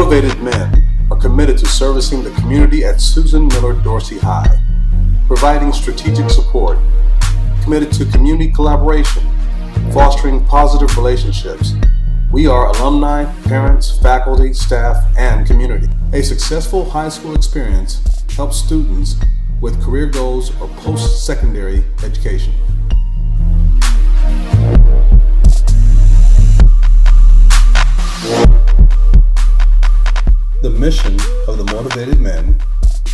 Motivated men are committed to servicing the community at Susan Miller Dorsey High, providing strategic support, committed to community collaboration, fostering positive relationships. We are alumni, parents, faculty, staff, and community. A successful high school experience helps students with career goals or post-secondary education. The mission of the Motivated Men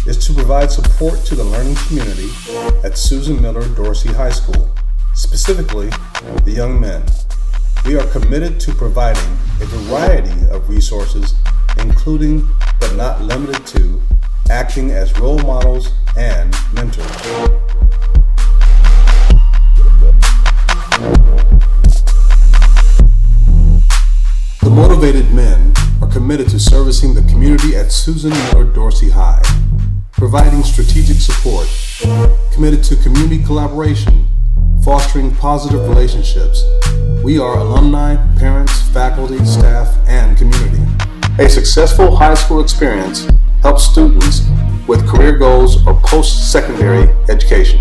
is to provide support to the learning community at Susan Miller Dorsey High School, specifically the young men. We are committed to providing a variety of resources, including but not limited to acting as role models and mentors. The Motivated Men are committed to servicing the community at Susan Miller Dorsey High, providing strategic support, committed to community collaboration, fostering positive relationships. We are alumni, parents, faculty, staff, and community. A successful high school experience helps students with career goals or post-secondary education.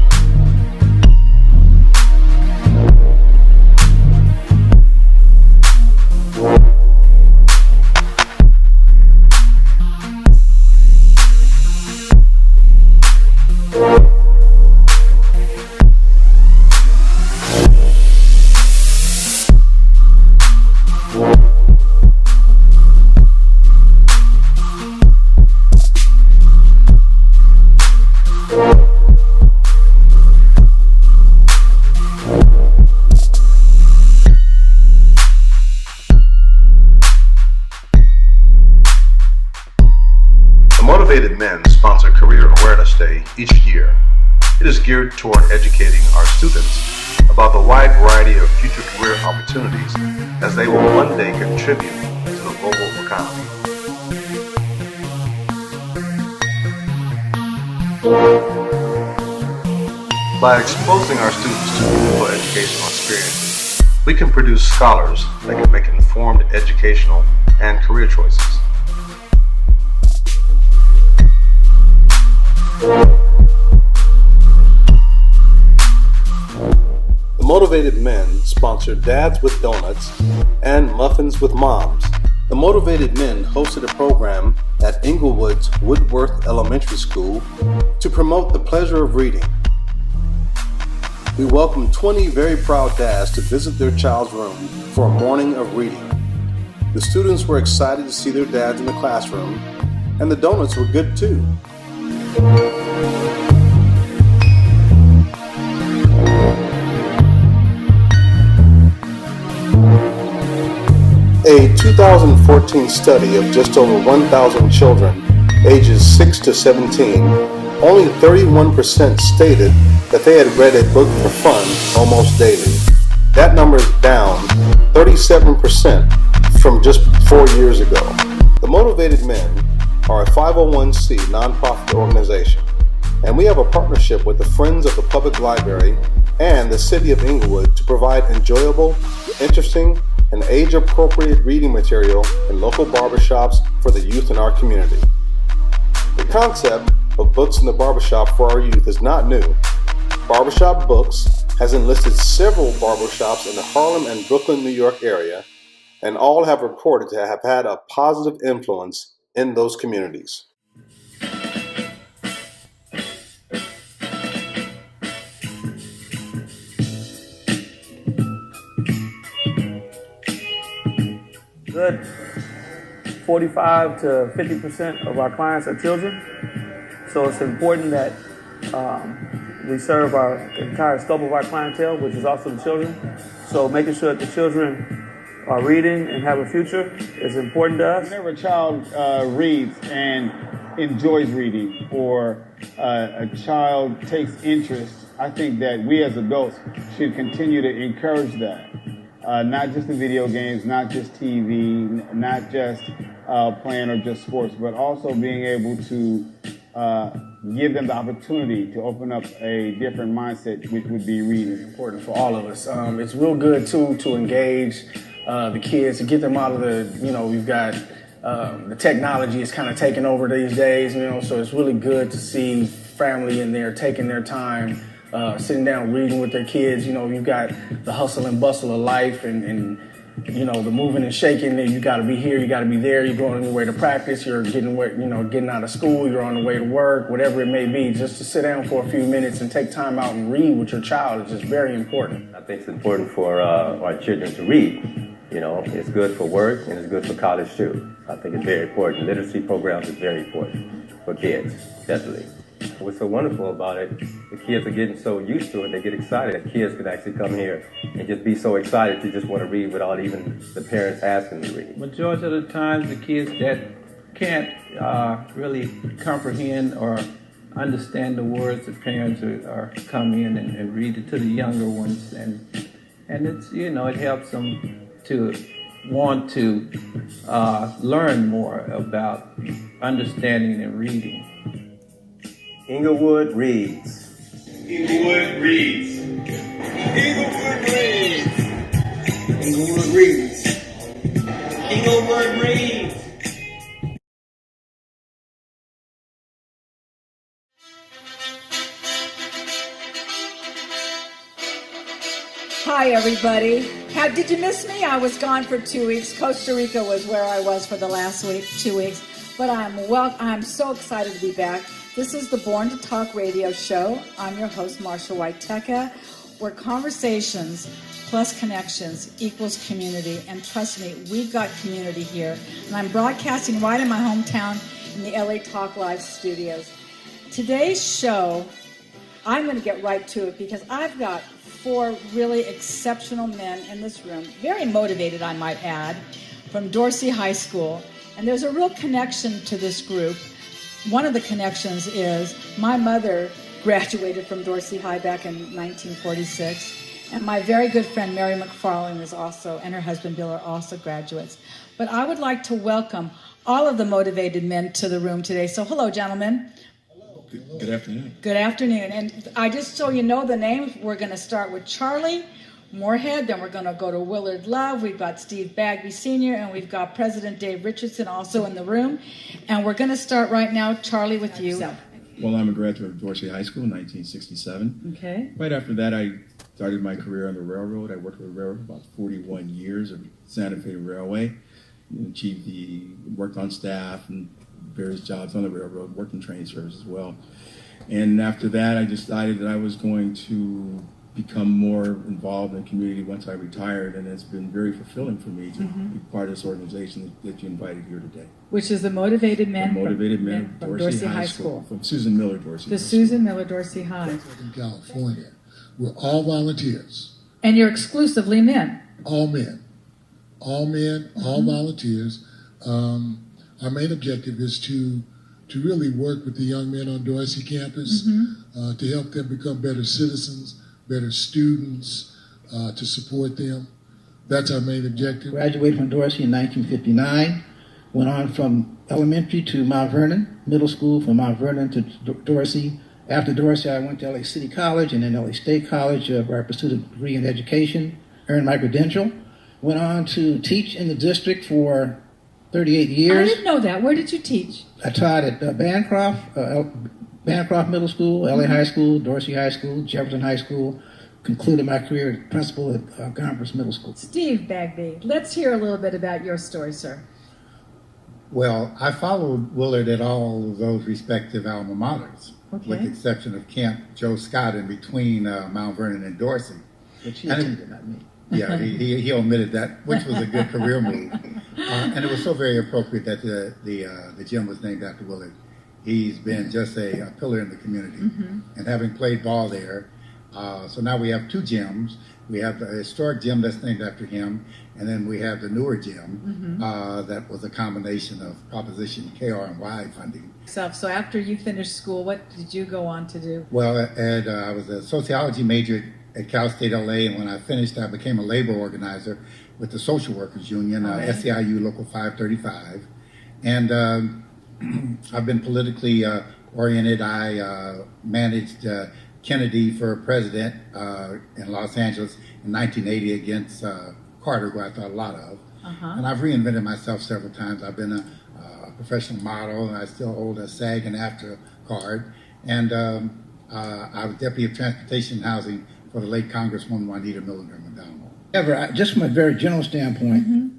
Motivated Men sponsor Career Awareness Day each year. It is geared toward educating our students about the wide variety of future career opportunities as they will one day contribute to the global economy. By exposing our students to meaningful educational experiences, we can produce scholars that can make informed educational and career choices. The Motivated Men sponsor Dads with Donuts and Muffins with Moms. The Motivated Men hosted a program at Inglewood's Woodworth Elementary School to promote the pleasure of reading. We welcomed 20 very proud dads to visit their child's room for a morning of reading. The students were excited to see their dads in the classroom, and the donuts were good too. A 2014 study of just over 1,000 children ages 6 to 17, only 31% stated that they had read a book for fun almost daily. That number is down 37% from just 4 years ago. The Motivated Men are a 501c nonprofit organization, and we have a partnership with the Friends of the Public Library and the City of Inglewood to provide enjoyable, interesting, and age-appropriate reading material in local barbershops for the youth in our community. The concept of books in the barbershop for our youth is not new. Barbershop Books has enlisted several barbershops in the Harlem and Brooklyn, New York area, and all have reported to have had a positive influence in those communities. Good 45 to 50% of our clients are children, so it's important that we serve our entire scope of our clientele, which is also the children. So making sure that the children are reading and have a future is important to us. Whenever a child reads and enjoys reading, or a child takes interest, I think that we as adults should continue to encourage that. Not just in video games, not just TV, not just playing or just sports, but also being able to give them the opportunity to open up a different mindset, which would be reading. It's important for all of us. It's real good too to engage the kids, to get them out of the, we've got the technology is kind of taking over these days, so it's really good to see family in there taking their time, sitting down reading with their kids. You've got the hustle and bustle of life and the moving and shaking. You got to be here, you got to be there. You're going on your way to practice, you're getting out of school, you're on the way to work, whatever it may be. Just to sit down for a few minutes and take time out and read with your child is just very important. I think it's important for our children to read. It's good for work and it's good for college too. I think it's very important. Literacy programs is very important for kids, definitely. What's so wonderful about it, the kids are getting so used to it, they get excited that kids can actually come here and just be so excited to just want to read without even the parents asking to read. Majority of the times, the kids that can't really comprehend or understand the words, the parents are come in and read it to the younger ones, and it's it helps them to want to learn more about understanding and reading. Inglewood reads. Inglewood reads. Inglewood reads. Inglewood reads. Inglewood reads. Hi, everybody. Did you miss me? I was gone for 2 weeks. Costa Rica was where I was for the last 2 weeks. But I'm so excited to be back. This is the Born to Talk radio show. I'm your host, Marsha Waiteka, where conversations plus connections equals community. And trust me, we've got community here. And I'm broadcasting right in my hometown in the LA Talk Live studios. Today's show, I'm going to get right to it because I've got 4 really exceptional men in this room, very motivated, I might add, from Dorsey High School. And there's a real connection to this group. One of the connections is my mother graduated from Dorsey High back in 1946, and my very good friend Mary McFarland is also, and her husband Bill are also graduates. But I would like to welcome all of the motivated men to the room today. So hello, gentlemen. Good afternoon. Good afternoon. And I just so you know the names, we're going to start with Charlie Moorhead, then we're going to go to Willard Love. We've got Steve Bagby Sr., and we've got President Dave Richardson also in the room. And we're going to start right now, Charlie, with you. Well, I'm a graduate of Dorsey High School in 1967. Okay. Right after that, I started my career on the railroad. I worked with the railroad for about 41 years of Santa Fe Railway. Worked on staff and various jobs on the railroad, worked in train service as well. And after that, I decided that I was going to become more involved in the community once I retired, and it's been very fulfilling for me to be part of this organization that you invited here today. Which is the Motivated Men, from Dorsey High School. From Susan Miller Dorsey. The Susan Miller Dorsey High. In California. We're all volunteers. And you're exclusively men. All men. All men, all volunteers. Our main objective is to really work with the young men on Dorsey campus to help them become better citizens, better students, to support them. That's our main objective. Graduated from Dorsey in 1959. Went on from elementary to Mount Vernon, middle school from Mount Vernon to Dorsey. After Dorsey, I went to LA City College and then LA State College, where I pursued a degree in education, earned my credential. Went on to teach in the district for 38 years. I didn't know that. Where did you teach? I taught at Bancroft Middle School, LA High School, Dorsey High School, Jefferson High School. Concluded my career as principal at Conference Middle School. Steve Bagby, let's hear a little bit about your story, sir. Well, I followed Willard at all of those respective alma maters, with the exception of Camp Joe Scott in between Mount Vernon and Dorsey. Which he attended, not me. Yeah, he omitted that, which was a good career move. And it was so very appropriate that the gym was named after Willard. He's been just a pillar in the community. And having played ball there, so now we have 2 gyms. We have the historic gym that's named after him, and then we have the newer gym that was a combination of Proposition KR&Y funding. So after you finished school, what did you go on to do? Well, I was a sociology major at Cal State LA, and when I finished, I became a labor organizer with the Social Workers Union, SEIU Local 535. And I've been politically oriented. I managed Kennedy for president in Los Angeles in 1980 against Carter, who I thought a lot of. And I've reinvented myself several times. I've been a professional model, and I still hold a SAG and AFTRA card. And I was Deputy of Transportation and Housing for the late Congresswoman Juanita Milligan McDonald. However, just from a very general standpoint,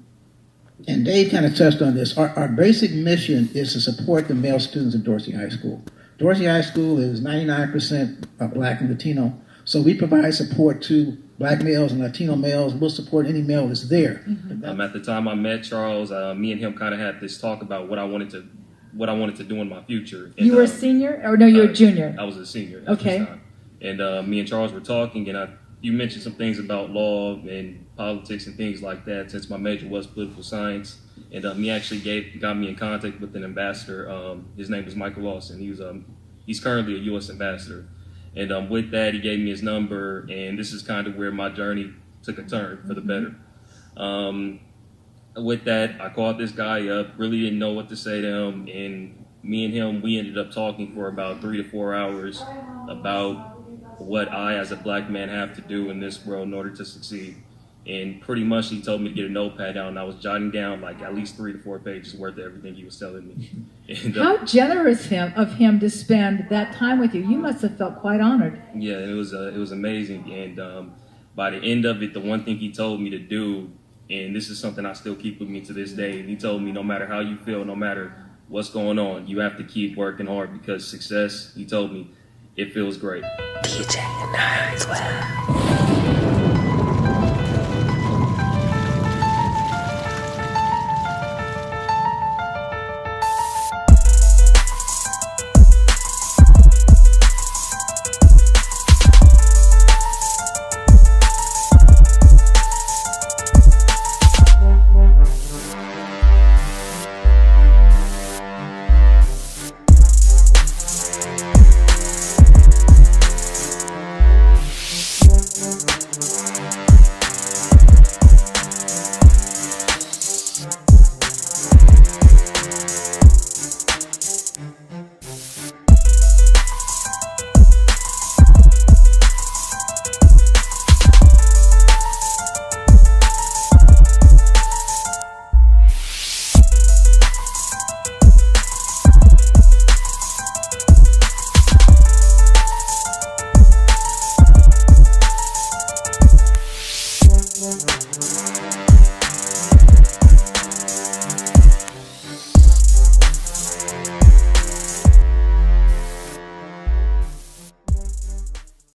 and Dave kind of touched on this, our basic mission is to support the male students of Dorsey High School. Dorsey High School is 99% Black and Latino, so we provide support to Black males and Latino males. We'll support any male that's there. At the time I met Charles, me and him kind of had this talk about what I wanted to do in my future. And, you were a senior, or no? You were a junior. I was a senior. Okay. At this time. And me and Charles were talking, and you mentioned some things about law and politics and things like that. Since my major was political science, and he actually got me in contact with an ambassador. His name was Michael Lawson. He's currently a U.S. ambassador. And with that, he gave me his number, and this is kind of where my journey took a turn for the better. With that, I called this guy up, really didn't know what to say to him, and me and him, we ended up talking for about 3 to 4 hours about what I, as a Black man, have to do in this world in order to succeed. And pretty much he told me to get a notepad down, and I was jotting down like at least 3 to 4 pages worth of everything he was telling me. And, How generous of him to spend that time with you. You must have felt quite honored. Yeah, it was amazing. And by the end of it, the one thing he told me to do, and this is something I still keep with me to this day, he told me no matter how you feel, no matter what's going on, you have to keep working hard, because success, he told me, it feels great. DJ 912.